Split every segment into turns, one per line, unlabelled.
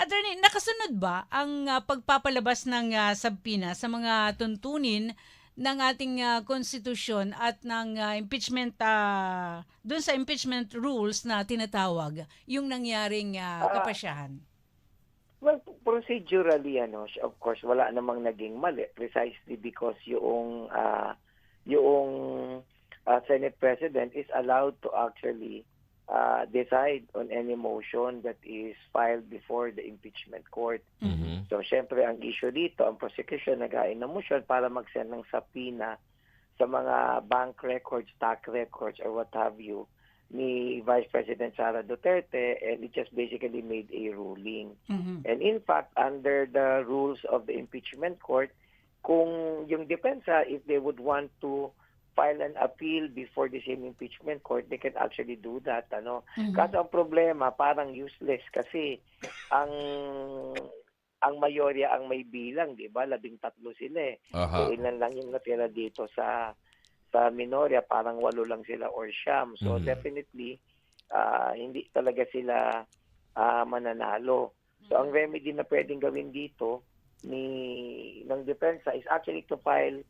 Attorney, nakasunod ba ang pagpapalabas ng subpoena sa mga tuntunin ng ating konstitusyon at ng impeachment doon sa impeachment rules na tinatawag yung nangyaring
Ah,
kapasyahan?
well, procedurally, of course, wala namang naging mali precisely because yung Senate President is allowed to actually decide on any motion that is filed before the impeachment court.
Mhm.
Mhm.
So, syempre, ang issue dito, ang prosecution nag-ain ng motion para mag-send ng subpoena sa mga bank records, stock records, or what have you, ni Vice President Sara Duterte, and it just basically made a ruling.
Mhm.
And in fact, under the rules of the impeachment court, kung yung depensa, if they would want to file an appeal before the same impeachment court, they can actually do that.
Mhm.
Kaso ang problema, parang useless kasi ang ang mayorya ang may bilang, di ba? 13 sila eh.
Aha.
Ilan lang yung natira dito sa Minoria, parang 8 lang sila or siyam. So
Mhm.
definitely, hindi talaga sila mananalo. So ang remedy na pwedeng gawin dito ng depensa is actually to file,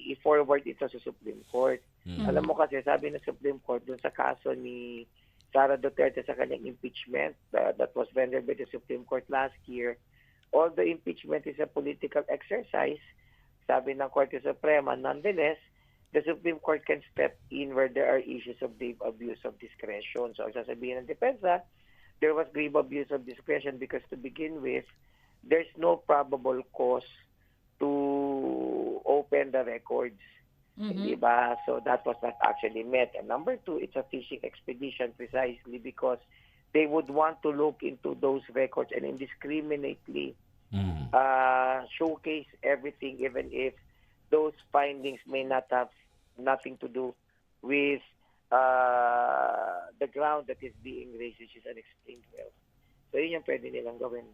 i-forward ito sa Supreme Court.
Mhm.
Alam mo kasi, sabi ng Supreme Court dun sa kaso ni Sara Duterte sa kanyang impeachment, that was rendered by the Supreme Court last year, although impeachment is a political exercise, sabi ng Korte Suprema, nonetheless, the Supreme Court can step in where there are issues of grave abuse of discretion. So, ang sasabihin ng depensa, there was grave abuse of discretion because to begin with, there's no probable cause to open the records. Hindi
Mhm.
ba? So that was not actually met. And number two, it's a fishing expedition precisely because they would want to look into those records and indiscriminately
Mhm.
showcase everything, even if those findings may not have nothing to do with the ground that is being raised, which is unexplained wealth. So yun yung pwede nilang gawin.